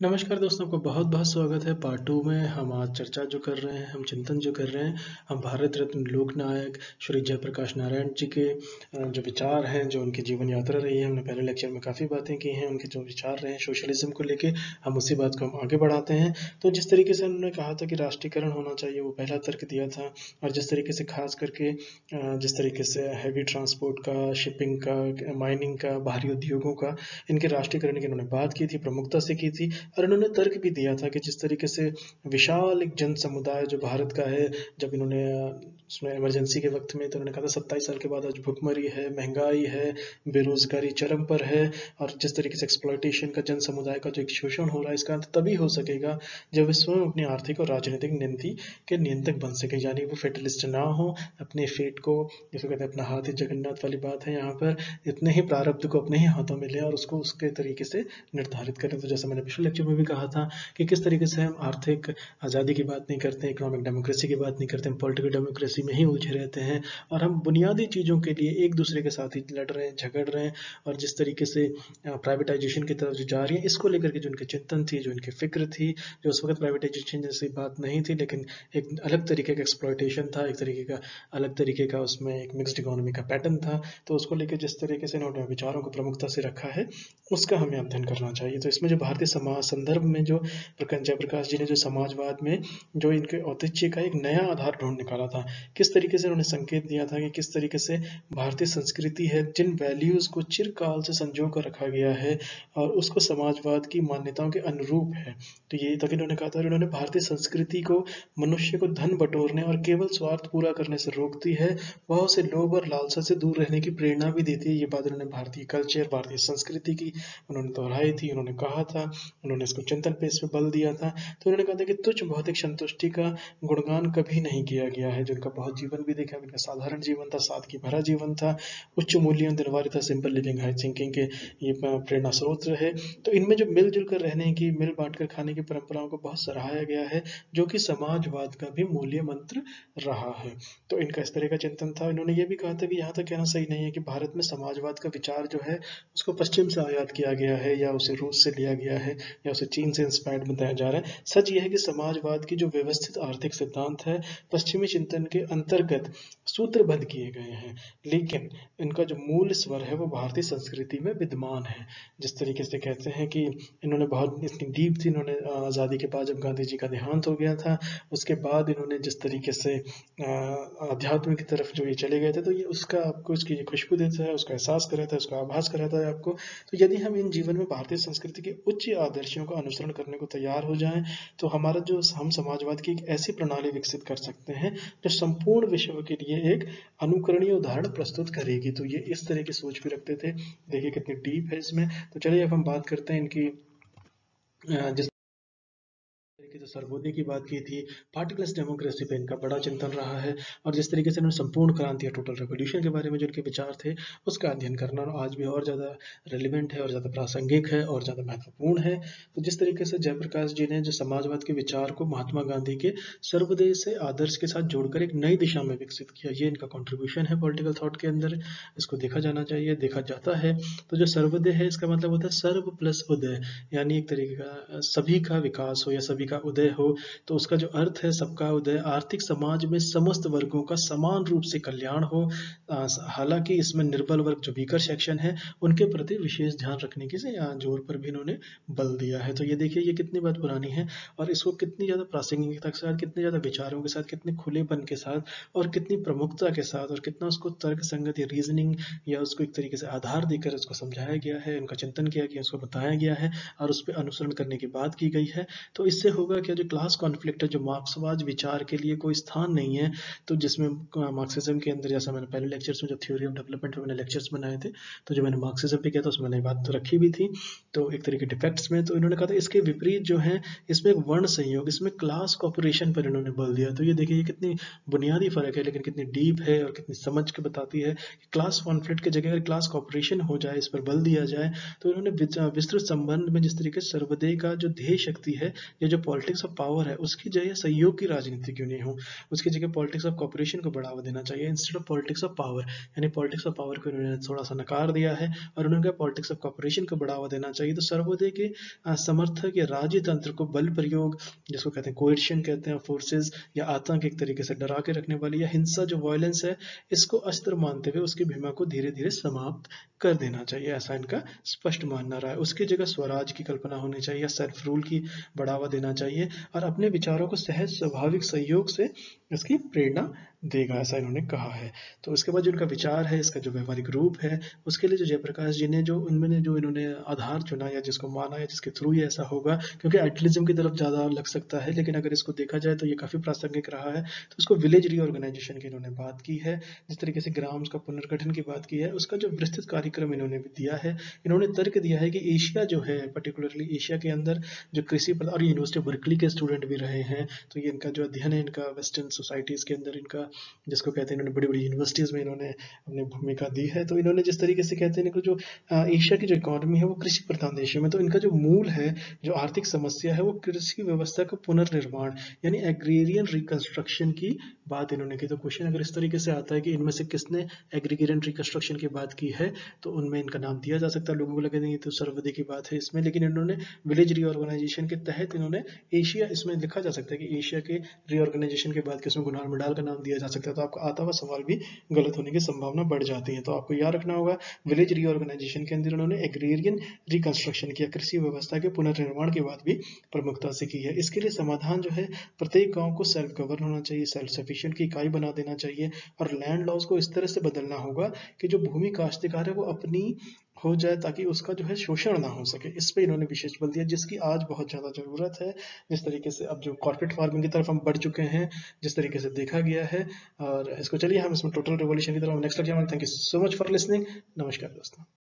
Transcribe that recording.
नमस्कार दोस्तों, आपका बहुत बहुत स्वागत है। पार्ट टू में हम आज चर्चा जो कर रहे हैं, हम चिंतन जो कर रहे हैं, हम भारत रत्न लोकनायक श्री जयप्रकाश नारायण जी के जो विचार हैं, जो उनकी जीवन यात्रा रही है। हमने पहले लेक्चर में काफ़ी बातें की हैं, उनके जो विचार रहे हैं सोशलिज्म को लेके, हम उसी बात को हम आगे बढ़ाते हैं। तो जिस तरीके से उन्होंने कहा था कि राष्ट्रीयकरण होना चाहिए, वो पहला तर्क दिया था। और जिस तरीके से खास करके जिस तरीके से हैवी ट्रांसपोर्ट का, शिपिंग का, माइनिंग का, बाहरी उद्योगों का, इनके राष्ट्रीयकरण की उन्होंने बात की थी, प्रमुखता से की थी। और इन्होंने तर्क भी दिया था कि जिस तरीके से विशाल एक जन समुदाय जो भारत का है, जब इन्होंने उसमें इमरजेंसी के वक्त में तो उन्होंने कहा था 27 साल के बाद आज भुखमरी है, महंगाई है, बेरोजगारी चरम पर है। और जिस तरीके से एक्सप्लॉयटेशन का जन समुदाय का जो एक शोषण हो रहा है, इसका अंत तभी हो सकेगा जब वे स्वयं अपनी आर्थिक और राजनीतिक नीति के नियंत्रक बन सके, यानी वो फेटलिस्ट ना हो, अपने फेट को, जैसे कहते हैं अपना हाथ ही जगन्नाथ वाली बात है यहाँ पर, इतने ही प्रारब्ध को अपने ही हाथों में लें और उसको उसके तरीके से निर्धारित करें। तो जैसा मैंने पिछले लेक्चर में भी कहा था कि किस तरीके से हम आर्थिक आज़ादी की बात नहीं करते, इकोनॉमिक डेमोक्रेसी की बात नहीं करते, हम पॉलिटिकल डेमोक्रेसी में ही उलझे रहते हैं। और हम बुनियादी चीज़ों के लिए एक दूसरे के साथ ही लड़ रहे हैं, झगड़ रहे हैं। और जिस तरीके से प्राइवेटाइजेशन की तरफ जो जा रही है, इसको लेकर के जो उनके चिंतन थी, जो उनकी फिक्र थी, जो उस वक्त प्राइवेटाइजेशन जैसी बात नहीं थी, लेकिन एक अलग तरीके का एक्सप्लॉयटेशन था, एक तरीके का अलग तरीके का उसमें एक मिक्स्ड इकोनॉमी का पैटर्न था। तो उसको लेकर जिस तरीके से इन्होंने विचारों को प्रमुखता से रखा है, उसका हमें अध्ययन करना चाहिए। तो इसमें जो भारतीय समाज संदर्भ में जो जयप्रकाश जी ने जो समाजवाद में जो इनके औचित्य का एक नया आधार ढूंढ निकाला था, किस तरीके से उन्होंने संकेत दिया था कि किस तरीके से भारतीय संस्कृति है, जिन वैल्यूज को चिरकाल से संजो कर रखा गया है और उसको समाजवाद की मान्यताओं के अनुरूप है। तो यही तक इन्होंने कहा था, इन्होंने भारतीय संस्कृति को मनुष्य को धन बटोरने और केवल स्वार्थ पूरा करने से रोकती है, वह उसे लोभ और लालसा से दूर रहने की प्रेरणा भी देती है। ये बात उन्होंने भारतीय कल्चर, भारतीय संस्कृति की उन्होंने दोहराई थी, उन्होंने कहा था, उन्होंने इसको चिंतन पे इस पे बल दिया था। तो उन्होंने कहा था कि तुच्छ भौतिक संतुष्टि का गुणगान कभी नहीं किया गया है। जो उनका बहुत जीवन भी देखा, उनका साधारण जीवन था, सादगी भरा जीवन था, उच्च मूल्यों निर्वारिता, सिंपल लिविंग, हाई थिंकिंग के ये प्रेरणा स्रोत रहे। तो इनमें जो मिलजुल कर रहने की, मिल बांट कर खाने की परंपराओं को बहुत सराहाया गया है, जो कि समाजवाद का भी मूल्य मंत्र रहा है। तो इनका इस तरह का चिंतन था। इन्होंने ये भी कहा था कि यहाँ तक कहना सही नहीं है कि भारत में समाजवाद का विचार जो है उसको पश्चिम से आयात किया गया है, या उसे रूस से लिया गया है, या उसे चीन से इंस्पायर्ड बताया जा रहा है। सच यह है कि समाजवाद की जो व्यवस्थित आर्थिक सिद्धांत है, पश्चिमी चिंतन के अंतर्गत सूत्रबद्ध किए गए हैं, लेकिन इनका जो मूल स्वर है वो भारतीय संस्कृति में विद्यमान है। जिस तरीके से कहते हैं कि इन्होंने बहुत इतनी डीप थी, इन्होंने आज़ादी के बाद जब गांधी जी का देहांत हो गया था, उसके बाद इन्होंने जिस तरीके से अध्यात्म की तरफ जो ये चले गए थे, तो ये उसका आपको उसकी ये खुशबू देता है, उसका एहसास कराता है, उसका आभास कराता है आपको। तो यदि हम इन जीवन में भारतीय संस्कृति के उच्च आदर्शों का अनुसरण करने को तैयार हो जाएं, तो हमारा जो हम समाजवाद की एक ऐसी प्रणाली विकसित कर सकते हैं जो संपूर्ण विश्व के लिए एक अनुकरणीय उदाहरण प्रस्तुत करेगी। तो ये इस तरह की सोच भी रखते थे। देखिए कितनी डीप है इसमें। तो चलिए अब हम बात करते हैं इनकी जिस तरीके से सर्वोदय की बात की थी, पार्टिकल्स डेमोक्रेसी पे इनका बड़ा चिंतन रहा है। और जिस तरीके से इन्होंने संपूर्ण क्रांति या टोटल रेवोल्यूशन के बारे में जो इनके विचार थे, उसका अध्ययन करना आज भी और ज़्यादा रेलिवेंट है और ज़्यादा प्रासंगिक है और ज़्यादा महत्वपूर्ण है। तो जिस तरीके से जयप्रकाश जी ने जो समाजवाद के विचार को महात्मा गांधी के सर्वोदय से आदर्श के साथ जोड़कर एक नई दिशा में विकसित किया, ये इनका कॉन्ट्रीब्यूशन है पॉलिटिकल थॉट के अंदर। इसको देखा जाना चाहिए, देखा जाता है। तो जो सर्वोदय है, इसका मतलब होता है सर्व प्लस उदय, यानी एक तरीके का सभी का विकास हो या सभी का उदय हो। तो उसका जो अर्थ है सबका उदय, आर्थिक समाज में समस्त वर्गों का समान रूप से कल्याण हो। हालांकि इसमें निर्बल वर्ग जो वीकर सेक्शन है, उनके प्रति विशेष ध्यान रखने की से जोर पर भी इन्होंने बल दिया है। तो ये देखिए ये कितनी बात पुरानी है और इसको कितनी ज़्यादा प्रासंगिकता के साथ, कितने ज़्यादा विचारों के साथ, कितने खुलेपन के साथ और कितनी प्रमुखता के साथ और कितना उसको तर्क संगत या रीजनिंग या उसको एक तरीके से आधार देकर उसको समझाया गया है, उनका चिंतन किया गया, उसको बताया गया है और उस पर अनुसरण करने की बात की गई है। तो इससे होगा क्या, जो क्लास कॉन्फ्लिक्ट है, जो मार्क्सवाद विचार के लिए कोई स्थान नहीं है, तो जिसमें मार्क्सिज्म के अंदर, जैसा मैंने पहले लेक्चर्स में जब थ्योरी ऑफ डेवलपमेंट में मैंने लेक्चर्स बनाए थे, तो जो मैंने मार्क्सिज्म पे किया था उसमें मैंने बात तो रखी भी थी। तो एक तरीके डिफेक्ट्स में तो इन्होंने कहा था इसके विपरीत जो है, इसमें एक वर्ण संयोग, इसमें क्लास कॉपरेशन पर इन्होंने बल दिया। तो ये देखिए ये कितनी बुनियादी फर्क है, लेकिन कितनी डीप है और कितनी समझ के बताती है कि क्लास कॉन्फ्लिक्ट की जगह अगर क्लास कॉपरेशन हो जाए, इस पर बल दिया जाए, तो इन्होंने विस्तृत संबंध में जिस तरीके से सर्वोदय का जो ध्येय शक्ति है, ये जो पॉलिटिक्स ऑफ पावर है उसकी जगह सहयोग की राजनीति क्यों नहीं हो, उसकी जगह पॉलिटिक्स ऑफ कॉपरेशन को बढ़ावा देना चाहिए instead of politics of power. यानी पॉलिटिक्स ऑफ पावर को इन्होंने थोड़ा सा नकार दिया है और उन्होंने कहा पॉलिटिक्स ऑफ कॉपरेशन को बढ़ावा देना चाहिए। तो सर्वोदय के समर्थक या राज्य तंत्र को बल प्रयोग, जिसको कहते हैं कोएर्शन कहते हैं, फोर्सेस या आतंक एक तरीके से डरा के रखने वाली या हिंसा जो वायलेंस है, इसको अस्त्र मानते हुए उसकी भीमा को धीरे धीरे समाप्त कर देना चाहिए, ऐसा इनका स्पष्ट मानना रहा है। उसकी जगह स्वराज की कल्पना होनी चाहिए, सेल्फ रूल की बढ़ावा देना चाहिए और अपने विचारों को सहज स्वाभाविक सहयोग से इसकी प्रेरणा देगा, ऐसा इन्होंने कहा है। तो उसके बाद जो इनका विचार है, इसका जो व्यवहारिक रूप है, उसके लिए जो जयप्रकाश जी ने जो उनमें जो इन्होंने आधार चुना या जिसको माना या जिसके थ्रू ये ऐसा होगा, क्योंकि आइडियलिज्म की तरफ ज़्यादा लग सकता है, लेकिन अगर इसको देखा जाए तो ये काफ़ी प्रासंगिक रहा है। तो उसको विलेज रीऑर्गेनाइजेशन की इन्होंने बात की है, जिस तरीके से ग्राम्स का पुनर्गठन की बात की है, उसका जो विस्तृत कार्यक्रम इन्होंने भी दिया है। इन्होंने तर्क दिया है कि एशिया जो है, पर्टिकुलरली एशिया के अंदर जो कृषि और यूनिवर्सिटी बर्कली के स्टूडेंट भी रहे हैं, तो ये इनका जो अध्ययन है इनका वेस्टर्न सोसाइटीज़ के अंदर इनका, जिसको कहते हैं इन्होंने बड़ी बड़ी यूनिवर्सिटीज़ में इन्होंने अपनी भूमिका दी है। तो इन्होंने जिस तरीके से कहते हैं इनको जो एशिया की जो इकोनॉमी है वो कृषि प्रधान देशों में, तो इनका जो मूल है, जो आर्थिक समस्या है, वो कृषि व्यवस्था का पुनर्निर्माण यानी एग्रेरियन रिकंस्ट्रक्शन की बात इन्होंने की। तो क्वेश्चन अगर इस तरीके से आता है कि इनमें से किसने एग्रीगेरियन रिकंस्ट्रक्शन की बात की है, तो उनमें इनका नाम दिया जा सकता है। लोगों को लगे नहीं तो सर्वोदय की बात है इसमें, लेकिन इन्होंने विलेज रीऑर्गेनाइजेशन के तहत इन्होंने एशिया, इसमें लिखा जा सकता है कि एशिया के रीऑर्गेनाइजेशन के बाद किसमें गुनार मिडाल का नाम दिया जा सकता है, तो आपका आता हुआ सवाल भी गलत होने की संभावना बढ़ जाती है। तो आपको याद रखना होगा विलेज रीऑर्गेनाइजेशन के अंदर उन्होंने एग्रेरियन रिकंस्ट्रक्शन किया, कृषि व्यवस्था के पुनर्निर्माण की बात भी प्रमुखता से की है। इसके लिए समाधान जो है, प्रत्येक गांव को सेल्फ गवर्न होना चाहिए, सेल्फ सफिशिएंट की इकाई बना देना चाहिए और लैंड लॉज को इस तरह से बदलना होगा कि जो भूमि काश्तकार है वो अपनी हो जाए, ताकि उसका जो है शोषण ना हो सके। इस पे इन्होंने विशेष बल दिया, जिसकी आज बहुत ज़्यादा ज़रूरत है। जिस तरीके से अब जो कॉर्पोरेट फार्मिंग की तरफ हम बढ़ चुके हैं, जिस तरीके से देखा गया है, और इसको चलिए हम इसमें टोटल रिवॉल्यूशन की तरफ नेक्स्ट लेक्चर में। Thank you so much for listening. नमस्कार दोस्तों।